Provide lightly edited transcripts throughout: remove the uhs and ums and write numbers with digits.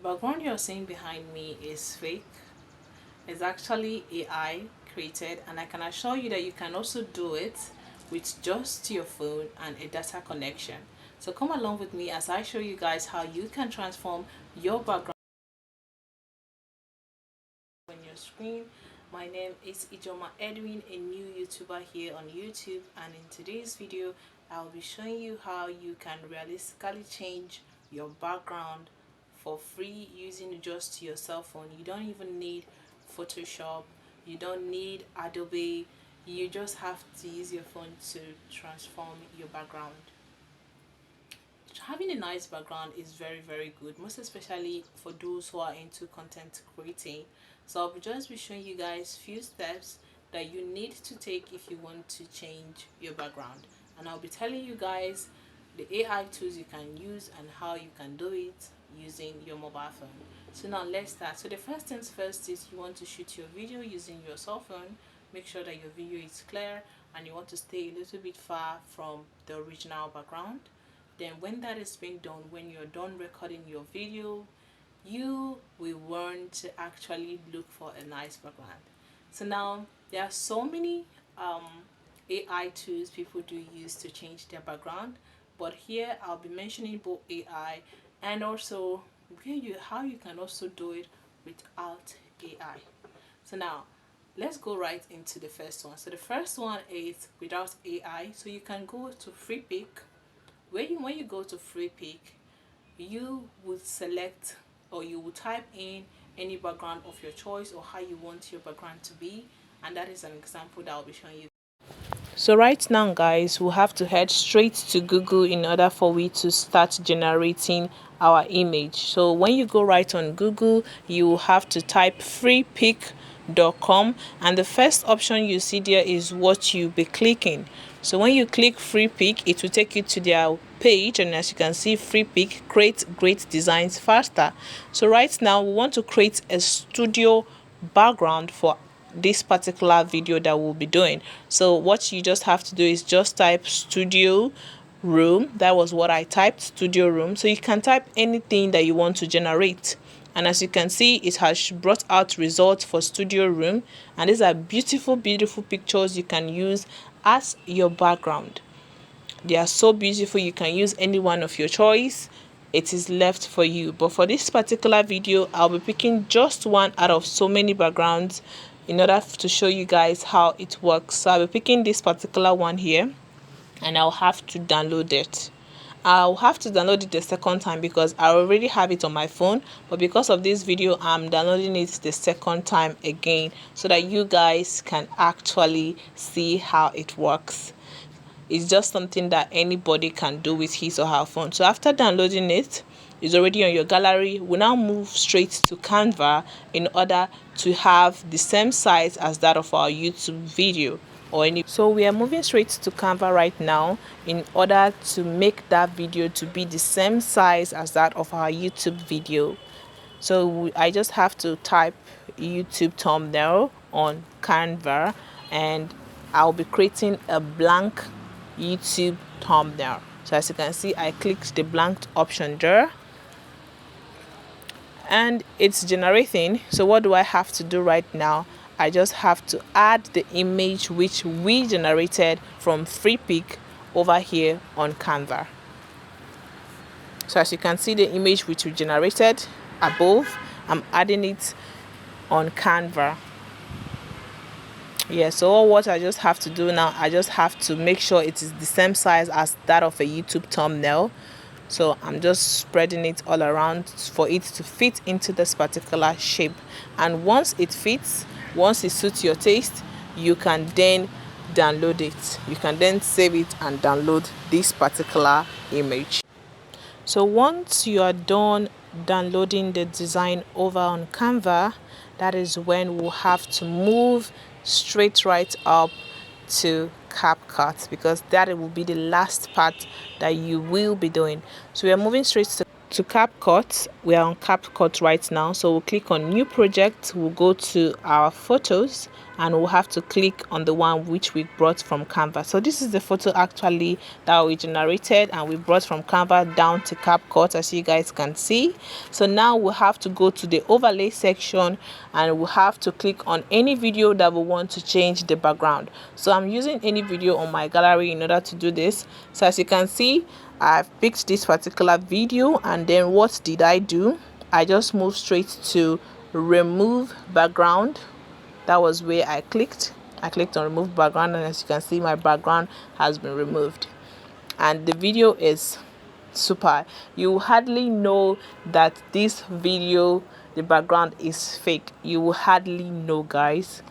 background you're seeing behind me is fake. It's actually AI created, and I can assure you that you can also do it with just your phone and a data connection. So come along with me as I show you guys how you can transform your background on your screen. My name is Ijoma Edwin, a new YouTuber here on YouTube, and in today's video I'll be showing you how you can realistically change your background for free using just your cell phone. You don't even need Photoshop, you don't need Adobe, you just have to use your phone to transform your background. Having a nice background is very good, most especially for those who are into content creating. So I'll just be showing you guys few steps that you need to take if you want to change your background, and I'll be telling you guys the AI tools you can use and how you can do it using your mobile phone. So now let's start. So the first things first is you want to shoot your video using your cell phone. Make sure that your video is clear and you want to stay a little bit far from the original background. Then when that is being done, when you're done recording your video, you will want to actually look for a nice background. So now there are so many AI tools people do use to change their background, but here I'll be mentioning both AI and also how you can also do it without AI. So now let's go right into the first one. So the first one is without AI. So you can go to free pick. When you go to free pick, you would select or you will type in any background of your choice or how you want your background to be, and that is an example that I'll be showing you. So right now guys, we'll have to head straight to Google in order for we to start generating our image. So when you go right on Google, you will have to type freepick.com, and the first option you see there is what you'll be clicking. So when you click free pick, it will take you to their page, and as you can see, free pick, create great designs faster. So right now we want to create a studio background for this particular video that we'll be doing. So what you just have to do is just type studio room. That was what I typed, studio room. So you can type anything that you want to generate, and as you can see, it has brought out results for studio room, and these are beautiful pictures you can use as your background. They are so beautiful, you can use any one of your choice. It is left for you, but for this particular video I'll be picking just one out of so many backgrounds in order to show you guys how it works. So I'll be picking this particular one here, and I'll have to download it. I'll have to download it the second time because I already have it on my phone, but because of this video I'm downloading it the second time again so that you guys can actually see how it works. It's just something that anybody can do with his or her phone. So after downloading it, it's already on your gallery. We now move straight to Canva in order to have the same size as that of our YouTube video or any. So we are moving straight to Canva right now in order to make that video to be the same size as that of our YouTube video. So I just have to type YouTube thumbnail on Canva, and I'll be creating a blank YouTube thumbnail. So as you can see, I clicked the blank option there and it's generating. So what do I have to do right now? I just have to add the image which we generated from free pick over here on Canva. So as you can see, the image which we generated above, I'm adding it on Canva. Yeah, so what I just have to do now, I just have to make sure it is the same size as that of a YouTube thumbnail. So I'm just spreading it all around for it to fit into this particular shape, and once it fits, once it suits your taste, you can then download it. You can then save it and download this particular image. So once you are done downloading the design over on Canva, that is when we'll have to move straight right up to Capcut, because that will be the last part that you will be doing. So we are moving straight to to CapCut. We are on CapCut right now, so we'll click on new project. We'll go to our photos and we'll have to click on the one which we brought from Canva. So this is the photo actually that we generated and we brought from Canva down to CapCut, as you guys can see. So now we'll have to go to the overlay section and we'll have to click on any video that we want to change the background. So I'm using any video on my gallery in order to do this. So as you can see, I've picked this particular video, and then what did I do? I just moved straight to remove background. That was where I clicked on remove background, and as you can see, my background has been removed and the video is super. You hardly know that this video, the background is fake. You will hardly know, guys.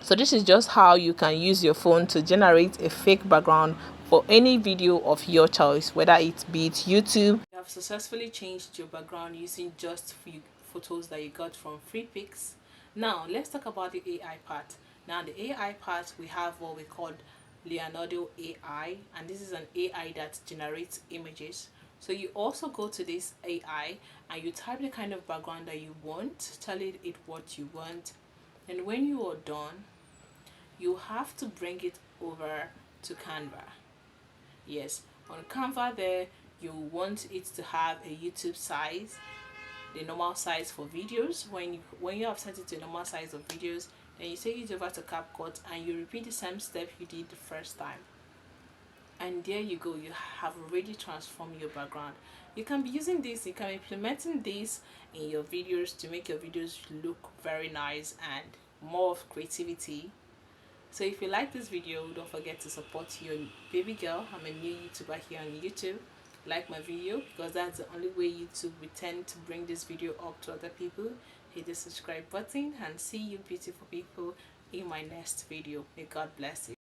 So this is just how you can use your phone to generate a fake background for any video of your choice, whether it be YouTube. You have successfully changed your background using just few photos that you got from free pics. Now let's talk about the AI part. Now the AI part, we have what we call Leonardo Ai, and this is an AI that generates images. So you also go to this AI and you type the kind of background that you want, tell it what you want, and when you are done, you have to bring it over to Canva. Yes, on Canva there, you want it to have a YouTube size, the normal size for videos. When you have set it to normal size of videos, then you take it over to CapCut and you repeat the same step you did the first time. And there you go, you have already transformed your background. You can be using this, you can be implementing this in your videos to make your videos look very nice and more of creativity. So if you like this video, don't forget to support your baby girl. I'm a new YouTuber here on YouTube. Like my video, because that's the only way YouTube will tend to bring this video up to other people. Hit the subscribe button and see you beautiful people in my next video. May God bless you.